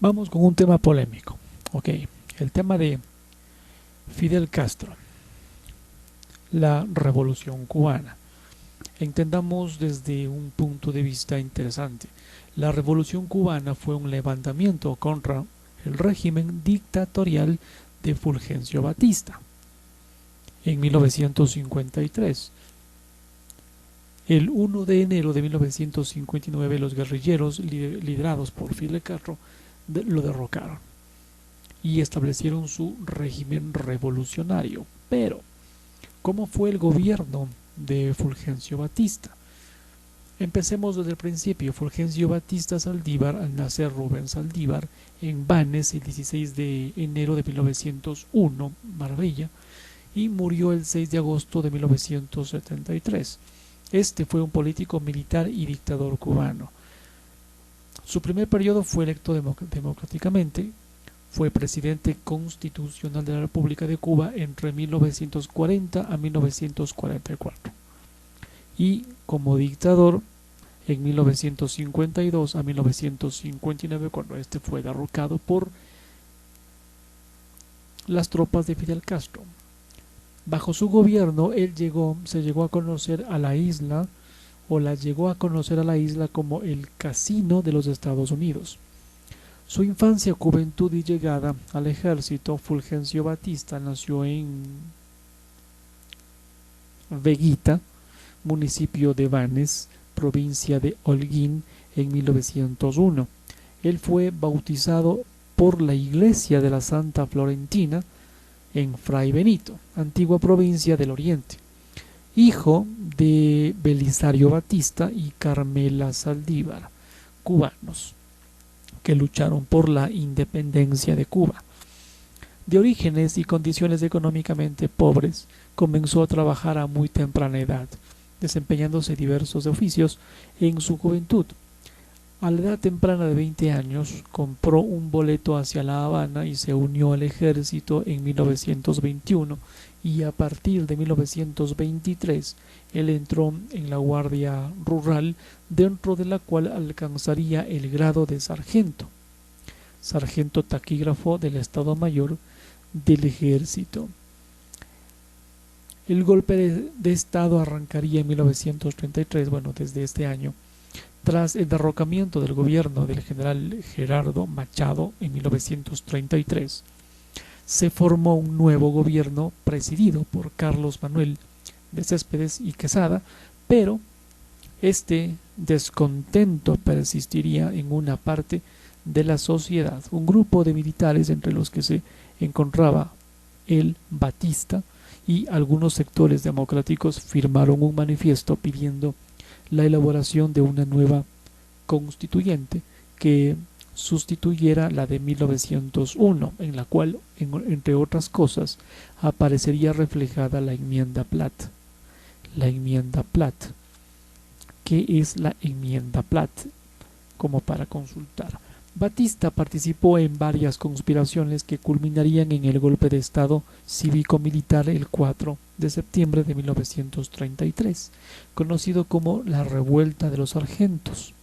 Vamos con un tema polémico. Ok, el tema de Fidel Castro, la revolución cubana. Entendamos desde un punto de vista interesante. La revolución cubana fue un levantamiento contra el régimen dictatorial de Fulgencio Batista en 1953. El 1 de enero de 1959 los guerrilleros liderados por Fidel Castro lo derrocaron y establecieron su régimen revolucionario. Pero, ¿cómo fue el gobierno de Fulgencio Batista? Empecemos desde el principio. Fulgencio Batista Saldívar, al nacer Rubén Saldívar en Banes el 16 de enero de 1901, Marbella, y murió el 6 de agosto de 1973. Este fue un político militar y dictador cubano. Su primer periodo fue electo democráticamente. Fue presidente constitucional de la República de Cuba entre 1940 a 1944. Y como dictador en 1952 a 1959, cuando este fue derrocado por las tropas de Fidel Castro. Bajo su gobierno, se llegó a conocer a la isla, o la llegó a conocer a la isla como el Casino de los Estados Unidos. Su infancia, juventud y llegada al ejército. Fulgencio Batista nació en Veguita, municipio de Banes, provincia de Holguín, en 1901. Él fue bautizado por la iglesia de la Santa Florentina en Fray Benito, antigua provincia del Oriente, hijo de Belisario Batista y Carmela Saldívar, cubanos que lucharon por la independencia de Cuba. De orígenes y condiciones económicamente pobres, comenzó a trabajar a muy temprana edad, desempeñándose diversos oficios en su juventud. A la edad temprana de 20 años, compró un boleto hacia La Habana y se unió al ejército en 1921, y a partir de 1923 él entró en la Guardia Rural, dentro de la cual alcanzaría el grado de sargento taquígrafo del Estado Mayor del Ejército. El golpe de Estado arrancaría en 1933, desde este año, tras el derrocamiento del gobierno del general Gerardo Machado en 1933. Se formó un nuevo gobierno presidido por Carlos Manuel de Céspedes y Quesada, pero este descontento persistiría en una parte de la sociedad. Un grupo de militares, entre los que se encontraba el Batista, y algunos sectores democráticos, firmaron un manifiesto pidiendo la elaboración de una nueva constituyente que sustituyera la de 1901, en la cual, entre otras cosas, aparecería reflejada la enmienda Platt. La enmienda Platt. ¿Qué es la enmienda Platt? Como para consultar. Batista participó en varias conspiraciones que culminarían en el golpe de Estado cívico-militar el 4 de septiembre de 1933, conocido como la Revuelta de los Sargentos.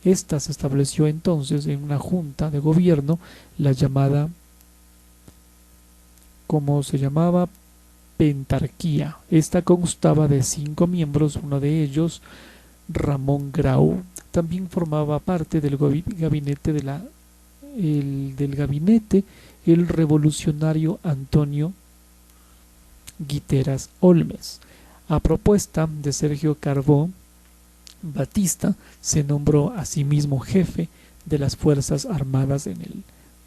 Esta se estableció entonces en una junta de gobierno, la llamada, como se llamaba, Pentarquía. Esta constaba de 5 miembros, uno de ellos, Ramón Grau. También formaba parte del gabinete el revolucionario Antonio Guiteras Olmes. A propuesta de Sergio Carbó, Batista se nombró a sí mismo jefe de las Fuerzas Armadas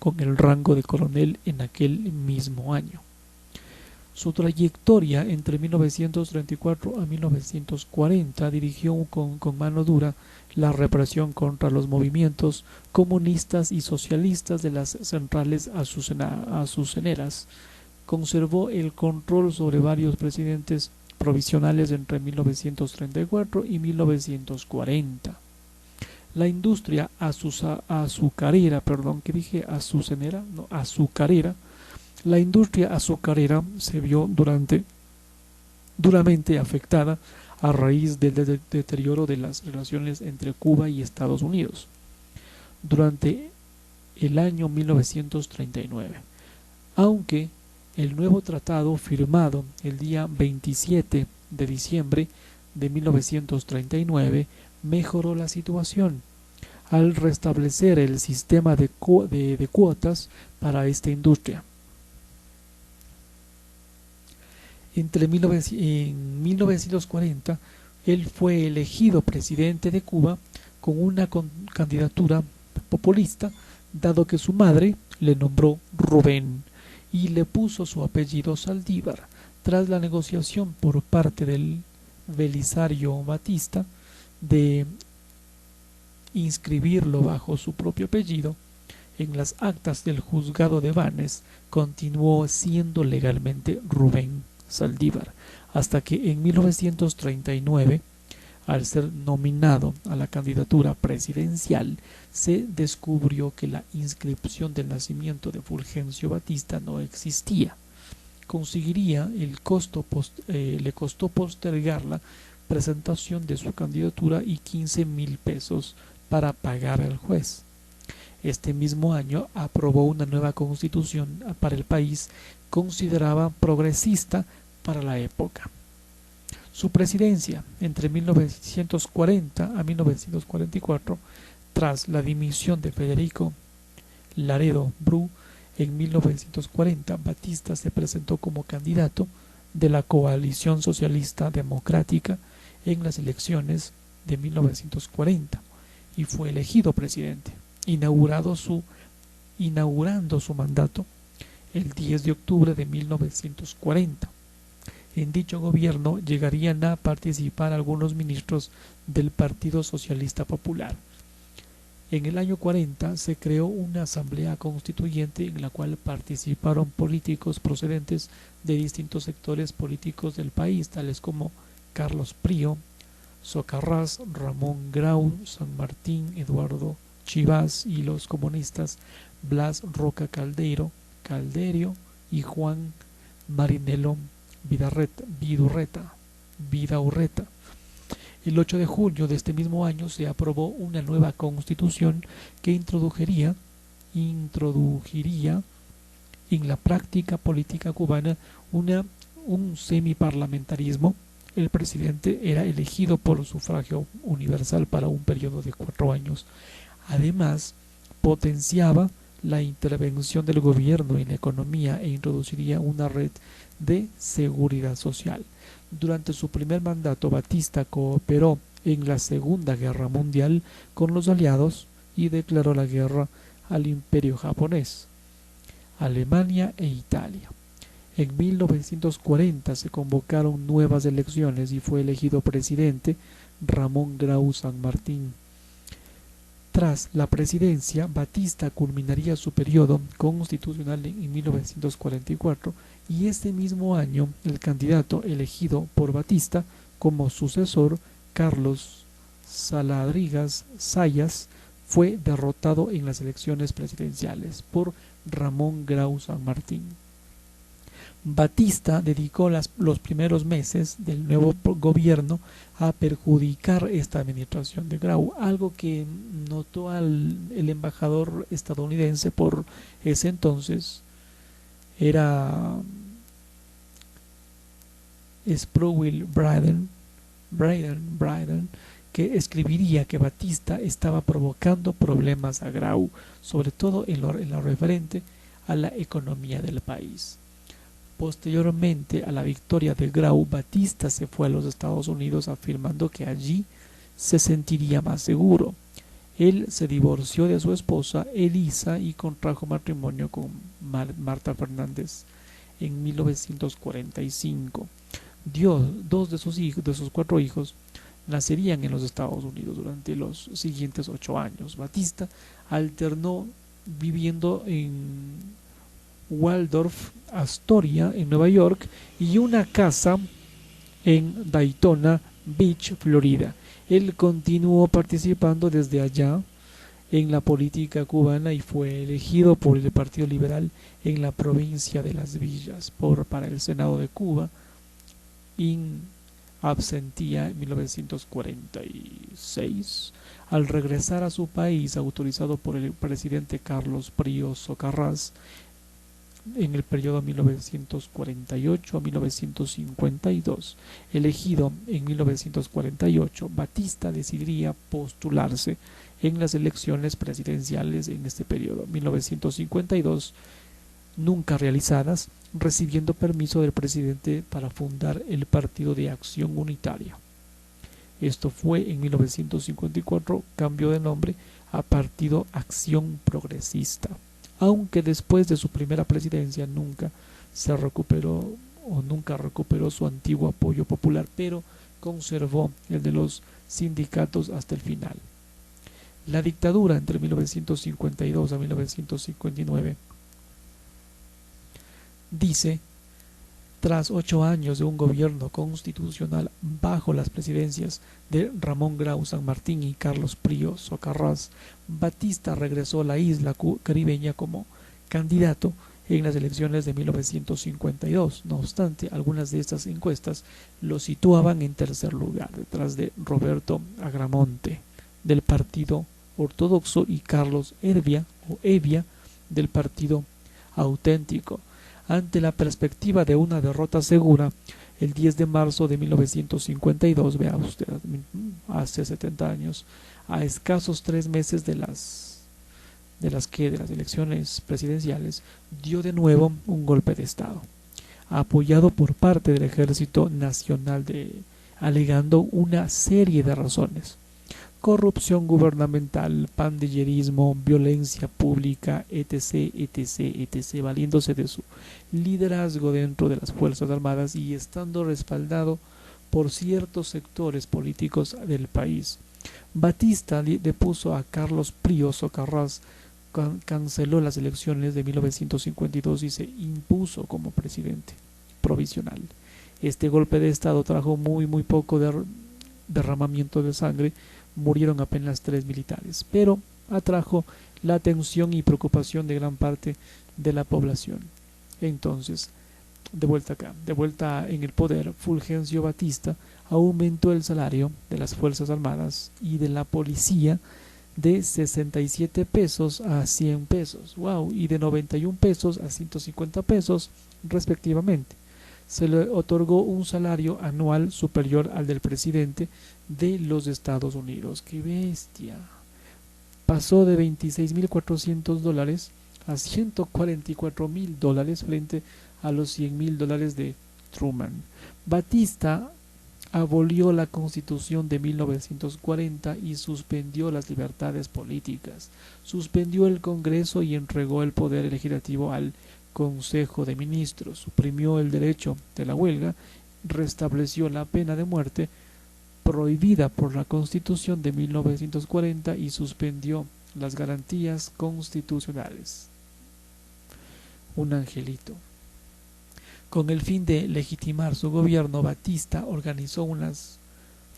con el rango de coronel en aquel mismo año. Su trayectoria entre 1934 a 1940 dirigió con mano dura la represión contra los movimientos comunistas y socialistas de las centrales azuceneras. Conservó el control sobre varios presidentes provisionales entre 1934 y 1940. La industria azucarera, la industria azucarera se vio duramente afectada a raíz del deterioro de las relaciones entre Cuba y Estados Unidos. Durante el año 1939, aunque el nuevo tratado firmado el día 27 de diciembre de 1939 mejoró la situación al restablecer el sistema de cuotas para esta industria. En 1940, él fue elegido presidente de Cuba con una candidatura populista, dado que su madre le nombró Rubén y le puso su apellido Saldívar. Tras la negociación por parte del Belisario Batista de inscribirlo bajo su propio apellido, en las actas del juzgado de Vannes continuó siendo legalmente Rubén Saldívar, hasta que en 1939, al ser nominado a la candidatura presidencial, se descubrió que la inscripción del nacimiento de Fulgencio Batista no existía. Le costó postergar la presentación de su candidatura y 15,000 pesos para pagar al juez. Este mismo año aprobó una nueva constitución para el país, considerada progresista para la época. Su presidencia entre 1940 a 1944, tras la dimisión de Federico Laredo Bru en 1940, Batista se presentó como candidato de la Coalición Socialista Democrática en las elecciones de 1940 y fue elegido presidente, inaugurando su mandato el 10 de octubre de 1940. En dicho gobierno llegarían a participar algunos ministros del Partido Socialista Popular. En el año 40 se creó una asamblea constituyente en la cual participaron políticos procedentes de distintos sectores políticos del país, tales como Carlos Prío, Socarrás, Ramón Grau, San Martín, Eduardo Chivas y los comunistas Blas Roca Calderio y Juan Marinelo Vidaurreta. El 8 de junio de este mismo año se aprobó una nueva constitución que introduciría en la práctica política cubana un semiparlamentarismo. El presidente era elegido por sufragio universal para un periodo de 4 años. Además, potenciaba la intervención del gobierno en la economía e introduciría una red de seguridad social. Durante su primer mandato, Batista cooperó en la Segunda Guerra Mundial con los aliados y declaró la guerra al Imperio japonés, Alemania e Italia. En 1940 se convocaron nuevas elecciones y fue elegido presidente Ramón Grau San Martín. Tras la presidencia, Batista culminaría su periodo constitucional en 1944 y este mismo año el candidato elegido por Batista como sucesor, Carlos Saladrigas Zayas, fue derrotado en las elecciones presidenciales por Ramón Grau San Martín. Batista dedicó los primeros meses del nuevo gobierno a perjudicar esta administración de Grau, algo que notó el embajador estadounidense por ese entonces, era Sproul Braden, que escribiría que Batista estaba provocando problemas a Grau, sobre todo en lo referente a la economía del país. Posteriormente a la victoria de Grau, Batista se fue a los Estados Unidos afirmando que allí se sentiría más seguro. Él se divorció de su esposa Elisa y contrajo matrimonio con Marta Fernández en 1945. Dos de sus 4 hijos nacerían en los Estados Unidos durante los siguientes 8 años. Batista alternó viviendo en Waldorf Astoria en Nueva York y una casa en Daytona Beach, Florida. Él continuó participando desde allá en la política cubana y fue elegido por el Partido Liberal en la provincia de Las Villas para el Senado de Cuba. absentía en 1946. Al regresar a su país, autorizado por el presidente Carlos Prío Socarrás, en el periodo 1948 a 1952. Elegido en 1948, Batista decidiría postularse en las elecciones presidenciales en este periodo, 1952, nunca realizadas, recibiendo permiso del presidente para fundar el Partido de Acción Unitaria. Esto fue en 1954, cambió de nombre a Partido Acción Progresista, aunque después de su primera presidencia nunca recuperó su antiguo apoyo popular, pero conservó el de los sindicatos hasta el final. La dictadura entre 1952 a 1959 dice: tras 8 años de un gobierno constitucional bajo las presidencias de Ramón Grau San Martín y Carlos Prío Socarrás, Batista regresó a la isla caribeña como candidato en las elecciones de 1952. No obstante, algunas de estas encuestas lo situaban en tercer lugar, detrás de Roberto Agramonte, del Partido Ortodoxo, y Carlos Evia del Partido Auténtico. Ante la perspectiva de una derrota segura, el 10 de marzo de 1952, vea usted, hace 70 años, a escasos 3 meses de las elecciones presidenciales, dio de nuevo un golpe de Estado, apoyado por parte del Ejército Nacional, alegando una serie de razones: corrupción gubernamental, pandillerismo, violencia pública, etc., valiéndose de su liderazgo dentro de las Fuerzas Armadas y estando respaldado por ciertos sectores políticos del país. Batista depuso a Carlos Prío Socarrás, canceló las elecciones de 1952 y se impuso como presidente provisional. Este golpe de Estado trajo muy poco derramamiento de sangre. Murieron apenas 3 militares, pero atrajo la atención y preocupación de gran parte de la población. Entonces, de vuelta en el poder, Fulgencio Batista aumentó el salario de las Fuerzas Armadas y de la policía de 67 pesos a 100 pesos, y de 91 pesos a 150 pesos respectivamente. Se le otorgó un salario anual superior al del presidente de los Estados Unidos. ¡Qué bestia! Pasó de $26.400 a $144.000 frente a los $100.000 de Truman. Batista abolió la Constitución de 1940 y suspendió las libertades políticas, suspendió el Congreso y entregó el poder legislativo al Consejo de Ministros, suprimió el derecho de la huelga, restableció la pena de muerte prohibida por la Constitución de 1940 y suspendió las garantías constitucionales. Un angelito. Con el fin de legitimar su gobierno, Batista organizó unas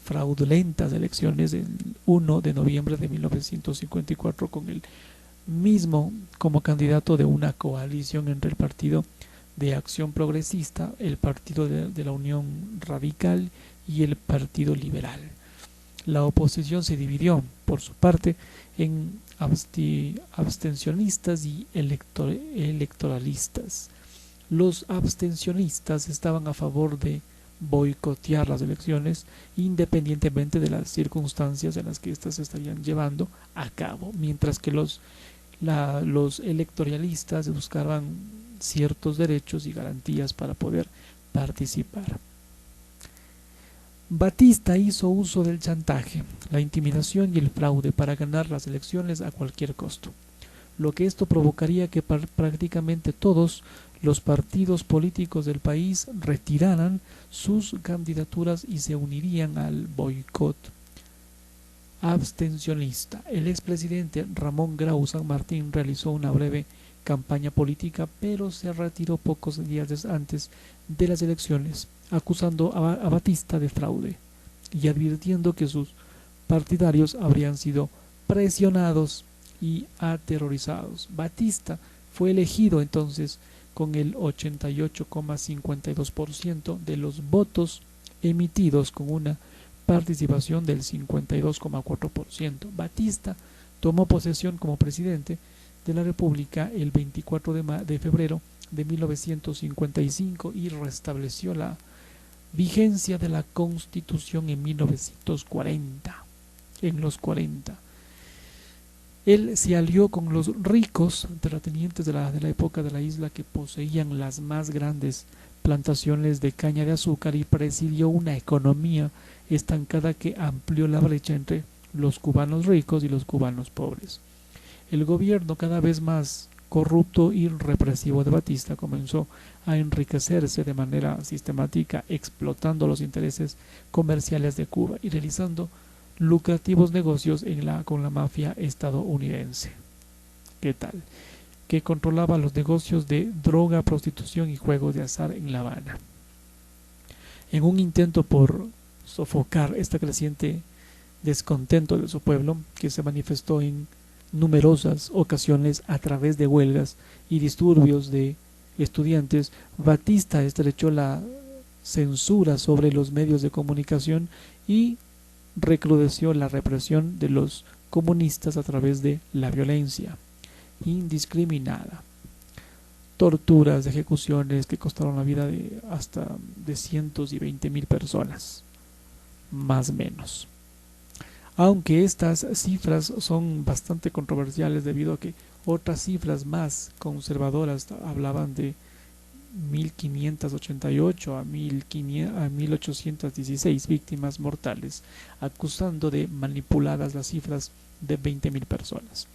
fraudulentas elecciones el 1 de noviembre de 1954 con el mismo como candidato de una coalición entre el Partido de Acción Progresista, el Partido de la Unión Radical y el Partido Liberal. La oposición se dividió, por su parte, en abstencionistas y electoralistas. Los abstencionistas estaban a favor de boicotear las elecciones independientemente de las circunstancias en las que éstas se estarían llevando a cabo, mientras que los electoralistas buscaban ciertos derechos y garantías para poder participar. Batista hizo uso del chantaje, la intimidación y el fraude para ganar las elecciones a cualquier costo, lo que esto provocaría que prácticamente todos los partidos políticos del país retiraran sus candidaturas y se unirían al boicot abstencionista. El expresidente Ramón Grau San Martín realizó una breve campaña política, pero se retiró pocos días antes de las elecciones, acusando a Batista de fraude y advirtiendo que sus partidarios habrían sido presionados y aterrorizados. Batista fue elegido entonces con el 88,52% de los votos emitidos con una participación del 52,4%. Batista tomó posesión como presidente de la República el 24 de febrero de 1955 y restableció la vigencia de la Constitución en 1940. En los 40. Él se alió con los ricos terratenientes de la época de la isla que poseían las más grandes plantaciones de caña de azúcar y presidió una economía estancada que amplió la brecha entre los cubanos ricos y los cubanos pobres. El gobierno, cada vez más corrupto y represivo de Batista, comenzó a enriquecerse de manera sistemática, explotando los intereses comerciales de Cuba y realizando lucrativos negocios con la mafia estadounidense. ¿Qué tal? Que controlaba los negocios de droga, prostitución y juegos de azar en La Habana. En un intento por sofocar este creciente descontento de su pueblo, que se manifestó en numerosas ocasiones a través de huelgas y disturbios de estudiantes, Batista estrechó la censura sobre los medios de comunicación y recrudeció la represión de los comunistas a través de la violencia indiscriminada, torturas, ejecuciones que costaron la vida de hasta de cientos y 20,000 personas, más o menos. Aunque estas cifras son bastante controversiales debido a que otras cifras más conservadoras hablaban de 1588 a 1816 víctimas mortales, acusando de manipuladas las cifras de 20,000 personas.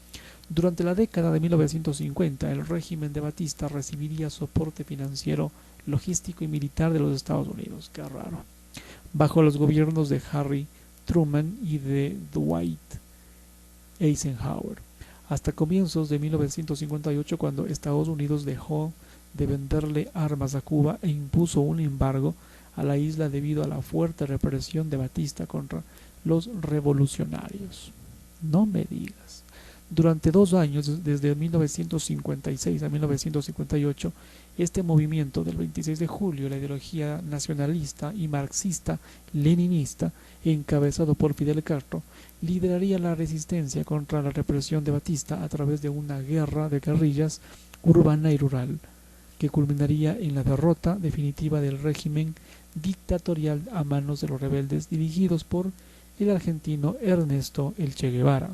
Durante la década de 1950, el régimen de Batista recibiría soporte financiero, logístico y militar de los Estados Unidos. Qué raro. Bajo los gobiernos de Harry Truman y de Dwight Eisenhower, hasta comienzos de 1958, cuando Estados Unidos dejó de venderle armas a Cuba e impuso un embargo a la isla debido a la fuerte represión de Batista contra los revolucionarios. No me digas. Durante 2 años, desde 1956 a 1958, este movimiento del 26 de julio, la ideología nacionalista y marxista-leninista, encabezado por Fidel Castro, lideraría la resistencia contra la represión de Batista a través de una guerra de guerrillas urbana y rural, que culminaría en la derrota definitiva del régimen dictatorial a manos de los rebeldes dirigidos por el argentino Ernesto El Che Guevara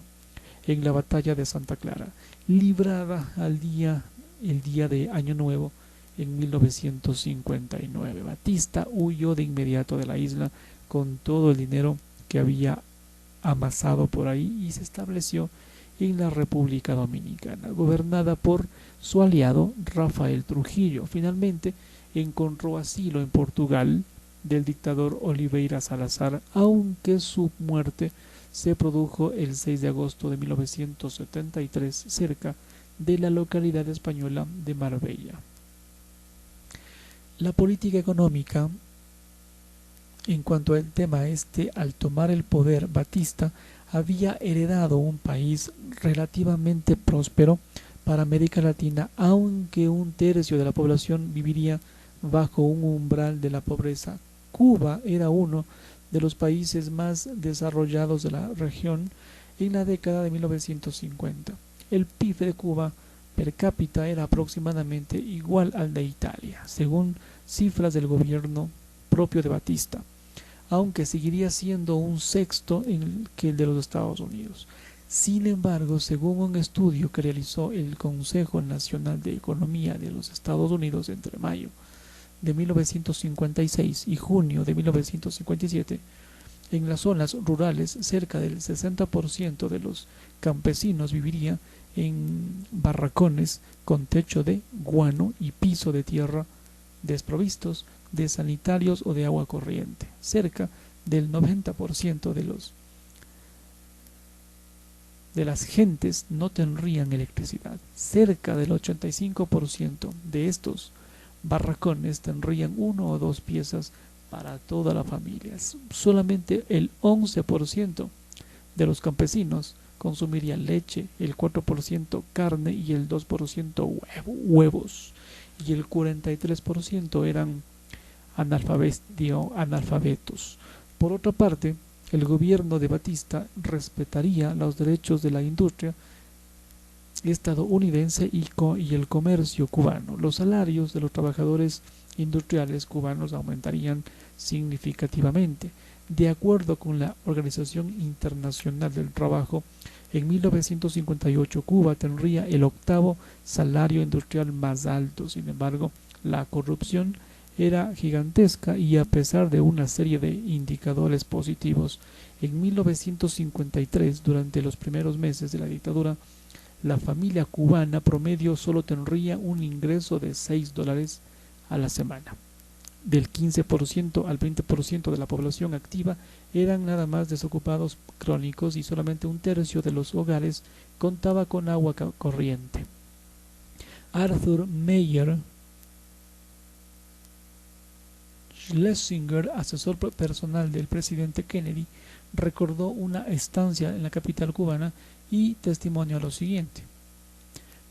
en la batalla de Santa Clara, librada el día de Año Nuevo en 1959. Batista huyó de inmediato de la isla con todo el dinero que había amasado por ahí y se estableció en la República Dominicana, gobernada por su aliado Rafael Trujillo. Finalmente encontró asilo en Portugal del dictador Oliveira Salazar, aunque su muerte se produjo el 6 de agosto de 1973 cerca de la localidad española de Marbella. La política económica, en cuanto al tema al tomar el poder, Batista había heredado un país relativamente próspero para América Latina, aunque 1/3 de la población viviría bajo un umbral de la pobreza. Cuba era uno de los países más desarrollados de la región en la década de 1950. El PIB de Cuba per cápita era aproximadamente igual al de Italia, según cifras del gobierno propio de Batista, aunque seguiría siendo 1/6 que el de los Estados Unidos. Sin embargo, según un estudio que realizó el Consejo Nacional de Economía de los Estados Unidos entre mayo de 1956 y junio de 1957, en las zonas rurales cerca del 60% de los campesinos viviría en barracones con techo de guano y piso de tierra, desprovistos de sanitarios o de agua corriente. Cerca del 90% de las gentes no tendrían electricidad. Cerca del 85% de estos barracones tendrían 1 o 2 piezas para toda la familia. Solamente el 11% de los campesinos consumiría leche, el 4% carne y el 2% huevos, y el 43% eran analfabetos. Por otra parte, el gobierno de Batista respetaría los derechos de la industria estadounidense y el comercio cubano. Los salarios de los trabajadores industriales cubanos aumentarían significativamente. De acuerdo con la Organización Internacional del Trabajo, en 1958 Cuba tendría el octavo salario industrial más alto. Sin embargo, la corrupción era gigantesca y a pesar de una serie de indicadores positivos, en 1953, durante los primeros meses de la dictadura, la familia cubana promedio solo tendría un ingreso de $6 a la semana. Del 15% al 20% de la población activa eran nada más desocupados crónicos y solamente un tercio de los hogares contaba con agua corriente. Arthur Meyer Schlesinger, asesor personal del presidente Kennedy, recordó una estancia en la capital cubana y testimonió lo siguiente: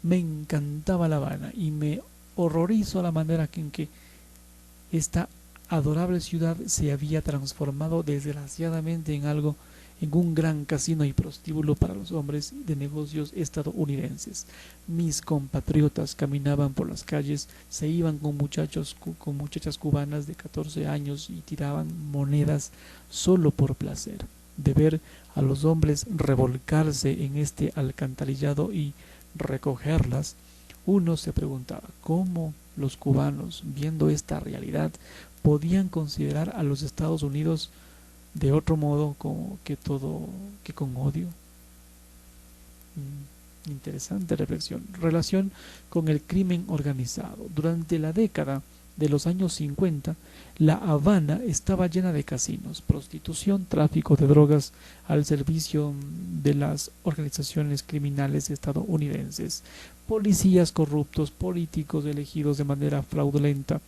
me encantaba La Habana y me horrorizó la manera en que esta adorable ciudad se había transformado desgraciadamente en un gran casino y prostíbulo para los hombres de negocios estadounidenses. Mis compatriotas caminaban por las calles, se iban con muchachas cubanas de 14 años y tiraban monedas solo por placer. De ver a los hombres revolcarse en este alcantarillado y recogerlas, uno se preguntaba cómo los cubanos, viendo esta realidad, podían considerar a los Estados Unidos de otro modo que con odio. Interesante reflexión. Relación con el crimen organizado. Durante la década de los años 50, La Habana estaba llena de casinos, prostitución, tráfico de drogas al servicio de las organizaciones criminales estadounidenses, policías corruptos, políticos elegidos de manera fraudulenta.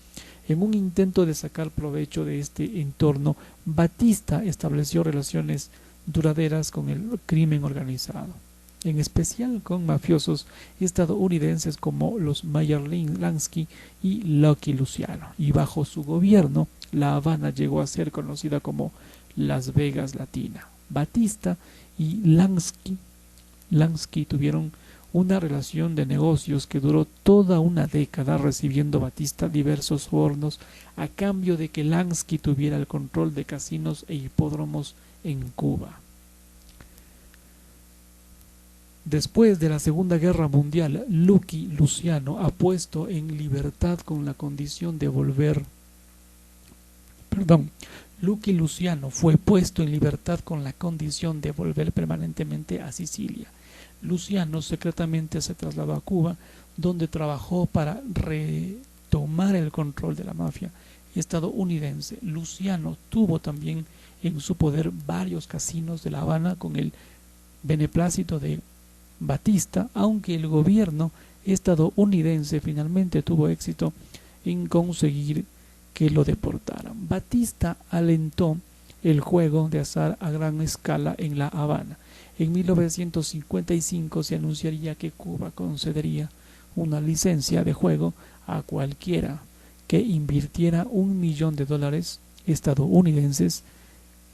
En un intento de sacar provecho de este entorno, Batista estableció relaciones duraderas con el crimen organizado, en especial con mafiosos estadounidenses como los Meyer Lansky y Lucky Luciano, y bajo su gobierno La Habana llegó a ser conocida como Las Vegas Latina. Batista y Lansky tuvieron una relación de negocios que duró toda una década, recibiendo Batista diversos sobornos a cambio de que Lansky tuviera el control de casinos e hipódromos en Cuba. Después de la Segunda Guerra Mundial, Lucky Luciano ha puesto en libertad con la condición de Lucky Luciano fue puesto en libertad con la condición de volver permanentemente a Sicilia. Luciano secretamente se trasladó a Cuba, donde trabajó para retomar el control de la mafia estadounidense. Luciano tuvo también en su poder varios casinos de La Habana con el beneplácito de Batista, aunque el gobierno estadounidense finalmente tuvo éxito en conseguir que lo deportaran. Batista alentó el juego de azar a gran escala en La Habana. En 1955 se anunciaría que Cuba concedería una licencia de juego a cualquiera que invirtiera $1 millón estadounidenses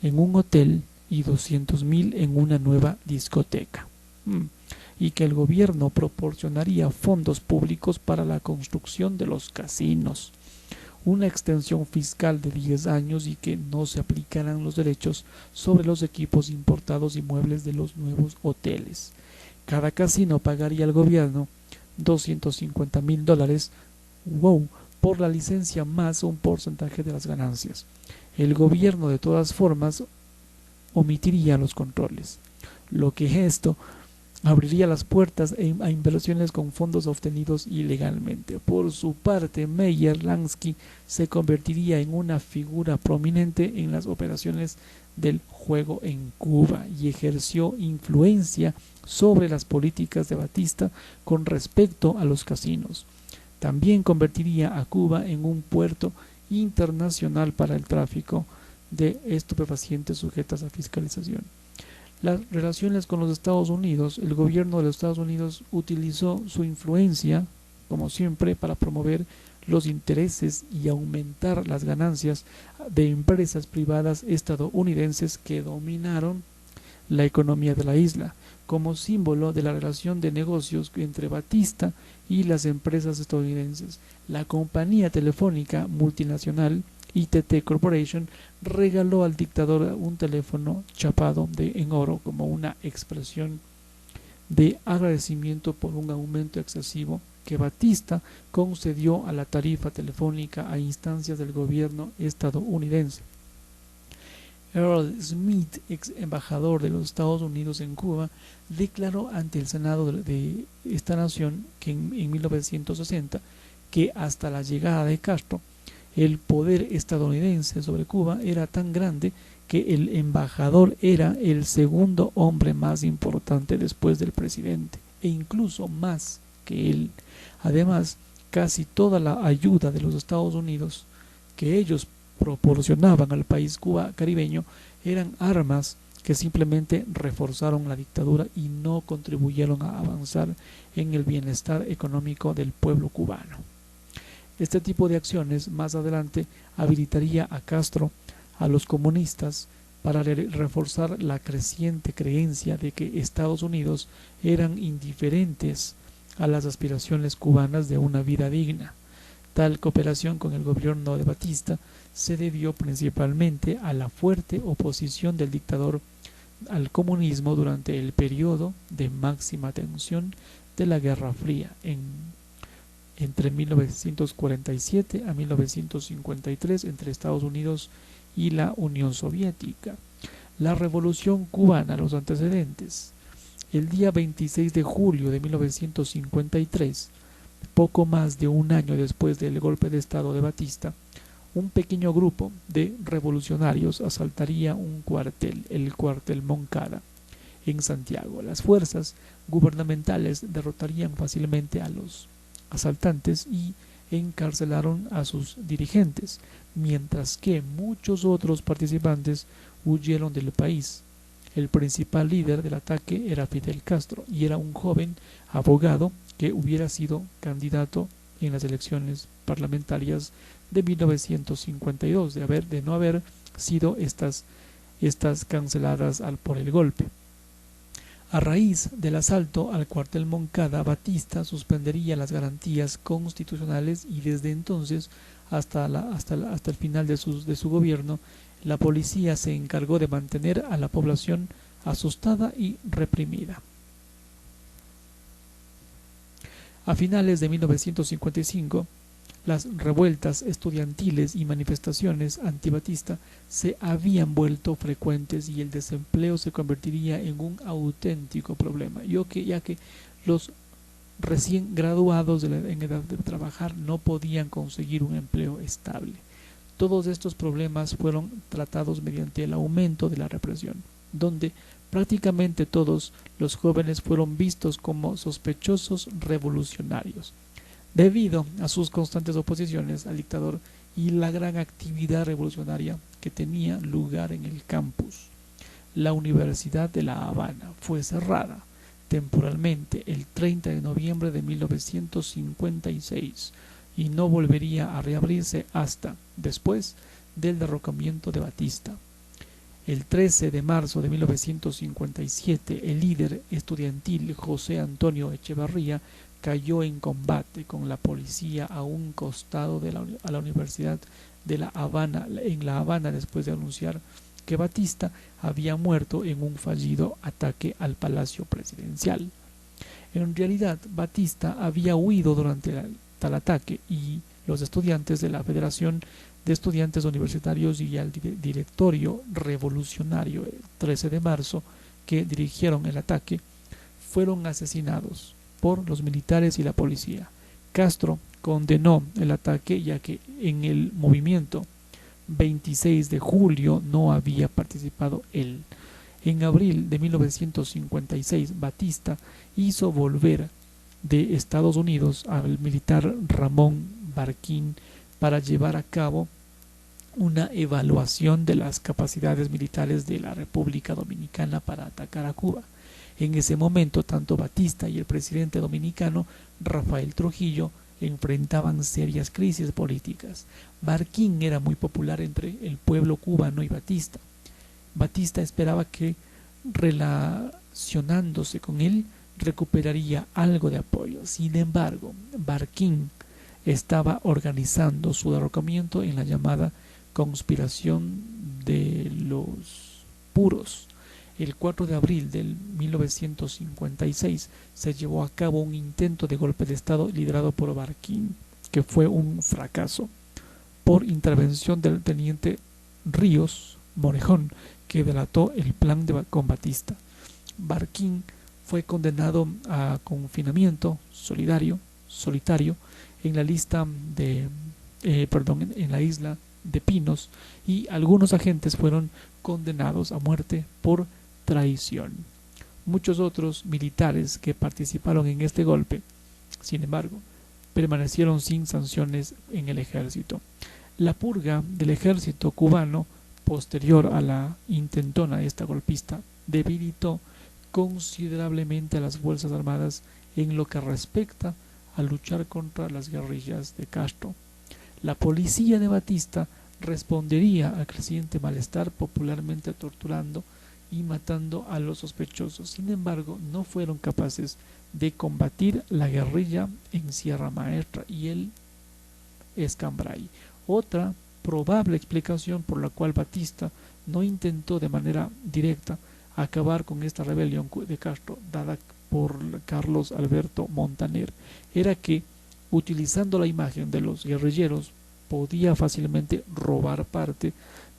en un hotel y 200,000 en una nueva discoteca, y que el gobierno proporcionaría fondos públicos para la construcción de los casinos, una extensión fiscal de 10 años y que no se aplicarán los derechos sobre los equipos importados y muebles de los nuevos hoteles. Cada casino pagaría al gobierno $250,000 por la licencia más un porcentaje de las ganancias. El gobierno de todas formas omitiría los controles, lo que esto abriría las puertas a inversiones con fondos obtenidos ilegalmente. Por su parte, Meyer Lansky se convertiría en una figura prominente en las operaciones del juego en Cuba y ejerció influencia sobre las políticas de Batista con respecto a los casinos. También convertiría a Cuba en un puerto internacional para el tráfico de estupefacientes sujetas a fiscalización. Las relaciones con los Estados Unidos. El gobierno de los Estados Unidos utilizó su influencia, como siempre, para promover los intereses y aumentar las ganancias de empresas privadas estadounidenses que dominaron la economía de la isla, como símbolo de la relación de negocios entre Batista y las empresas estadounidenses. La compañía telefónica multinacional ITT Corporation regaló al dictador un teléfono chapado en oro como una expresión de agradecimiento por un aumento excesivo que Batista concedió a la tarifa telefónica a instancias del gobierno estadounidense. Earl Smith, ex embajador de los Estados Unidos en Cuba, declaró ante el Senado de esta nación que en 1960 que hasta la llegada de Castro el poder estadounidense sobre Cuba era tan grande que el embajador era el segundo hombre más importante después del presidente, e incluso más que él. Además, casi toda la ayuda de los Estados Unidos que ellos proporcionaban al país Cuba caribeño eran armas que simplemente reforzaron la dictadura y no contribuyeron a avanzar en el bienestar económico del pueblo cubano. Este tipo de acciones más adelante habilitaría a Castro, a los comunistas, para reforzar la creciente creencia de que Estados Unidos eran indiferentes a las aspiraciones cubanas de una vida digna. Tal cooperación con el gobierno de Batista se debió principalmente a la fuerte oposición del dictador al comunismo durante el periodo de máxima tensión de la Guerra Fría entre 1947 a 1953 entre Estados Unidos y la Unión Soviética. La Revolución Cubana, los antecedentes. El día 26 de julio de 1953, poco más de un año después del golpe de Estado de Batista, un pequeño grupo de revolucionarios asaltaría un cuartel, el cuartel Moncada, en Santiago. Las fuerzas gubernamentales derrotarían fácilmente a los asaltantes y encarcelaron a sus dirigentes, mientras que muchos otros participantes huyeron del país. El principal líder del ataque era Fidel Castro y era un joven abogado que hubiera sido candidato en las elecciones parlamentarias de 1952, de no haber sido estas canceladas por el golpe. A raíz del asalto al cuartel Moncada, Batista suspendería las garantías constitucionales y desde entonces hasta el final de su gobierno, la policía se encargó de mantener a la población asustada y reprimida. A finales de 1955, las revueltas estudiantiles y manifestaciones antibatista se habían vuelto frecuentes y el desempleo se convertiría en un auténtico problema, ya que los recién graduados en edad de trabajar no podían conseguir un empleo estable. Todos estos problemas fueron tratados mediante el aumento de la represión, donde prácticamente todos los jóvenes fueron vistos como sospechosos revolucionarios. Debido a sus constantes oposiciones al dictador y la gran actividad revolucionaria que tenía lugar en el campus, la Universidad de La Habana fue cerrada temporalmente el 30 de noviembre de 1956 y no volvería a reabrirse hasta después del derrocamiento de Batista. El 13 de marzo de 1957, el líder estudiantil José Antonio Echevarría cayó en combate con la policía a un costado de la Universidad de La Habana, en La Habana, después de anunciar que Batista había muerto en un fallido ataque al Palacio Presidencial. En realidad, Batista había huido durante tal ataque y los estudiantes de la Federación de Estudiantes Universitarios y al directorio revolucionario el 13 de marzo que dirigieron el ataque fueron asesinados por los militares y la policía. Castro condenó el ataque ya que en el movimiento 26 de julio no había participado él. En abril de 1956, Batista hizo volver de Estados Unidos al militar Ramón Barquín para llevar a cabo una evaluación de las capacidades militares de la República Dominicana para atacar a Cuba. En ese momento, tanto Batista y el presidente dominicano Rafael Trujillo enfrentaban serias crisis políticas. Barquín era muy popular entre el pueblo cubano y Batista. Batista esperaba que, relacionándose con él, recuperaría algo de apoyo. Sin embargo, Barquín estaba organizando su derrocamiento en la llamada conspiración de los puros. El 4 de abril de 1956 se llevó a cabo un intento de golpe de Estado liderado por Barquín, que fue un fracaso, por intervención del teniente Ríos Morejón, que delató el plan con Batista. Barquín fue condenado a confinamiento solitario en la en la isla de Pinos, y algunos agentes fueron condenados a muerte por traición. Muchos otros militares que participaron en este golpe, sin embargo, permanecieron sin sanciones en el ejército. La purga del ejército cubano posterior a la intentona esta golpista debilitó considerablemente a las Fuerzas Armadas en lo que respecta a luchar contra las guerrillas de Castro. La policía de Batista respondería al creciente malestar popularmente torturando y matando a los sospechosos. Sin embargo, no fueron capaces de combatir la guerrilla en Sierra Maestra y el Escambray. Otra probable explicación por la cual Batista no intentó de manera directa acabar con esta rebelión de Castro, dada por Carlos Alberto Montaner, era que, utilizando la imagen de los guerrilleros, podía fácilmente robar parte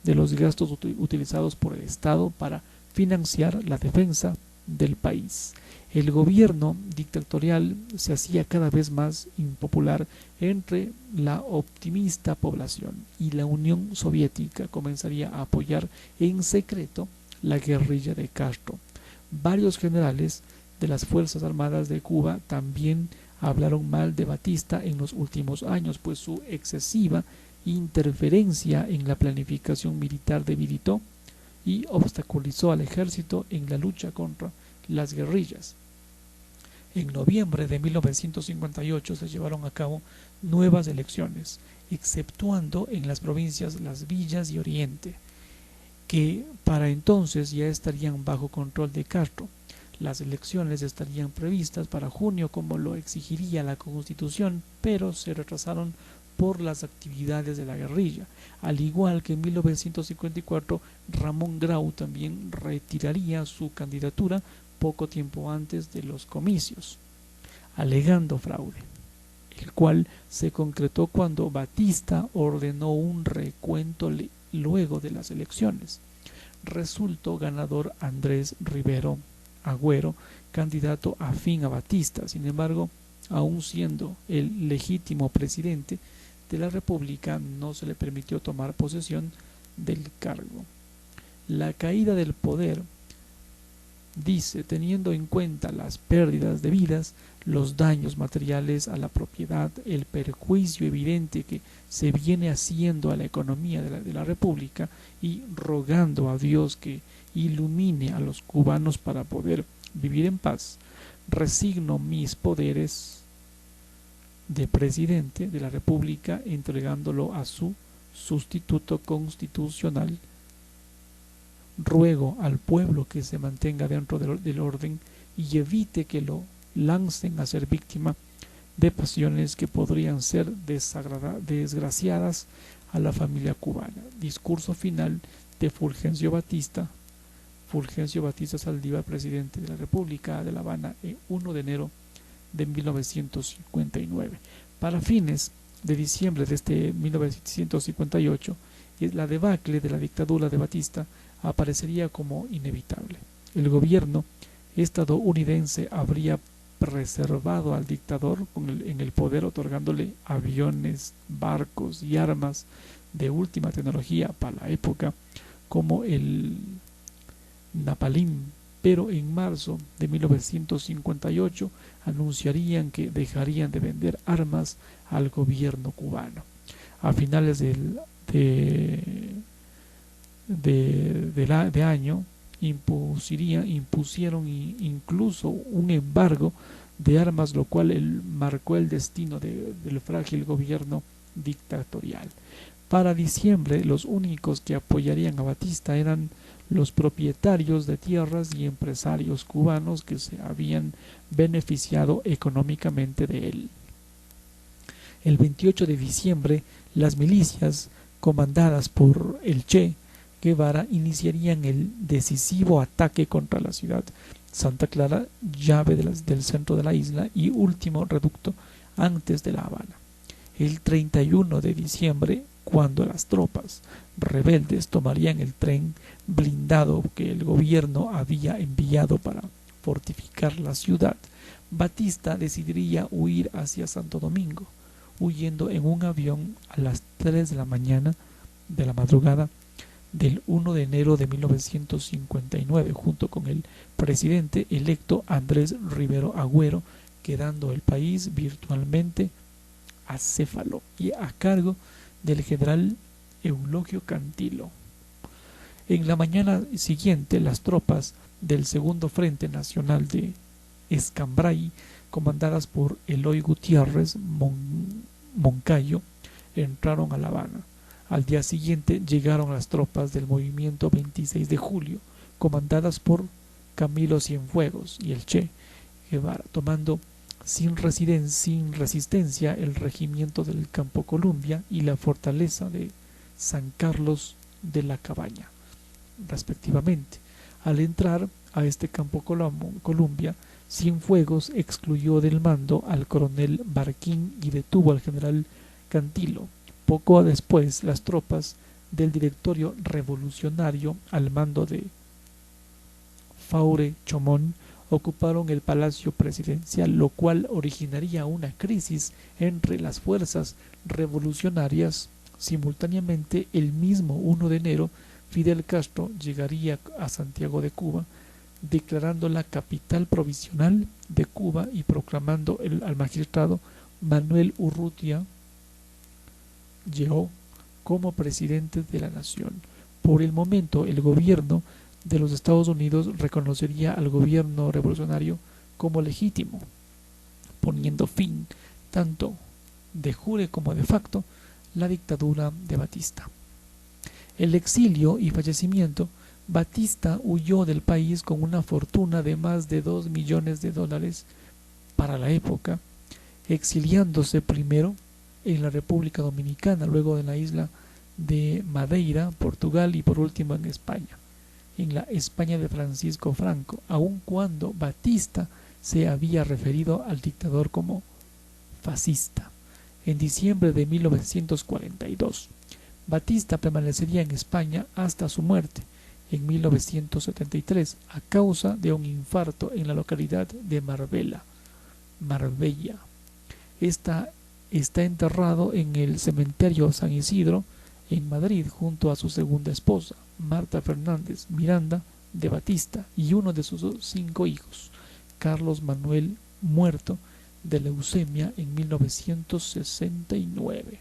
de los gastos utilizados por el Estado para financiar la defensa del país. El gobierno dictatorial se hacía cada vez más impopular entre la optimista población, y la Unión Soviética comenzaría a apoyar en secreto la guerrilla de Castro. Varios generales de las Fuerzas Armadas de Cuba también hablaron mal de Batista en los últimos años, pues su excesiva interferencia en la planificación militar debilitó y obstaculizó al ejército en la lucha contra las guerrillas. En noviembre de 1958 se llevaron a cabo nuevas elecciones, exceptuando en las provincias Las Villas y Oriente, que para entonces ya estarían bajo control de Castro. Las elecciones estarían previstas para junio, como lo exigiría la Constitución, pero se retrasaron por las actividades de la guerrilla. Al igual que en 1954, Ramón Grau también retiraría su candidatura poco tiempo antes de los comicios, alegando fraude, el cual se concretó cuando Batista ordenó un recuento luego de las elecciones. Resultó ganador Andrés Rivero Agüero, candidato afín a Batista. Sin embargo, aun siendo el legítimo presidente de la República, no se le permitió tomar posesión del cargo. La caída del poder, dice, teniendo en cuenta las pérdidas de vidas, los daños materiales a la propiedad, el perjuicio evidente que se viene haciendo a la economía de la República, y rogando a Dios que ilumine a los cubanos para poder vivir en paz, resigno mis poderes de presidente de la República, entregándolo a su sustituto constitucional. Ruego al pueblo que se mantenga dentro del orden y evite que lo lancen a ser víctima de pasiones que podrían ser desgraciadas a la familia cubana. Discurso final de Fulgencio Batista Saldívar, presidente de la República de La Habana, el 1 de enero de 1959. Para fines de diciembre de este 1958, la debacle de la dictadura de Batista aparecería como inevitable. El gobierno estadounidense habría preservado al dictador en el poder, otorgándole aviones, barcos y armas de última tecnología para la época, como el Napalm, pero en marzo de 1958 anunciarían que dejarían de vender armas al gobierno cubano. A finales de año impusieron incluso un embargo de armas, lo cual marcó el destino del frágil gobierno dictatorial. Para diciembre, los únicos que apoyarían a Batista eran los propietarios de tierras y empresarios cubanos que se habían beneficiado económicamente de él. El 28 de diciembre, las milicias, comandadas por el Che Guevara, iniciarían el decisivo ataque contra la ciudad Santa Clara, llave del centro de la isla y último reducto antes de La Habana. El 31 de diciembre, cuando las tropas rebeldes tomarían el tren blindado que el gobierno había enviado para fortificar la ciudad, Batista decidiría huir hacia Santo Domingo, huyendo en un avión a las 3 de la mañana de la madrugada del 1 de enero de 1959, junto con el presidente electo Andrés Rivero Agüero, quedando el país virtualmente acéfalo y a cargo del general Eulogio Cantilo. En la mañana siguiente, las tropas del Segundo Frente Nacional de Escambray, comandadas por Eloy Gutiérrez Moncayo, entraron a La Habana. Al día siguiente llegaron las tropas del movimiento 26 de julio, comandadas por Camilo Cienfuegos y el Che Guevara, tomando sin resistencia el regimiento del Campo Columbia y la fortaleza de San Carlos de la Cabaña, respectivamente. Al entrar a este Campo Columbia, Cienfuegos excluyó del mando al coronel Barquín y detuvo al general Cantilo. Poco después, las tropas del Directorio Revolucionario, al mando de Faure Chomón, ocuparon el Palacio Presidencial, lo cual originaría una crisis entre las fuerzas revolucionarias. Simultáneamente, el mismo 1 de enero, Fidel Castro llegaría a Santiago de Cuba, declarando la capital provisional de Cuba y proclamando al magistrado Manuel Urrutia Lleó como presidente de la nación. Por el momento, el gobierno de los Estados Unidos reconocería al gobierno revolucionario como legítimo, poniendo fin, tanto de jure como de facto, la dictadura de Batista. El exilio y fallecimiento. Batista huyó del país con una fortuna de más de $2 millones para la época, exiliándose primero en la República Dominicana, luego en la isla de Madeira, Portugal y por último en España, en la España de Francisco Franco, aun cuando Batista se había referido al dictador como fascista. En diciembre de 1942, Batista permanecería en España hasta su muerte en 1973 a causa de un infarto en la localidad de Marbella. Está enterrado en el cementerio San Isidro en Madrid junto a su segunda esposa, Marta Fernández Miranda de Batista, y uno de sus 5 hijos, Carlos Manuel, muerto de leucemia en 1969.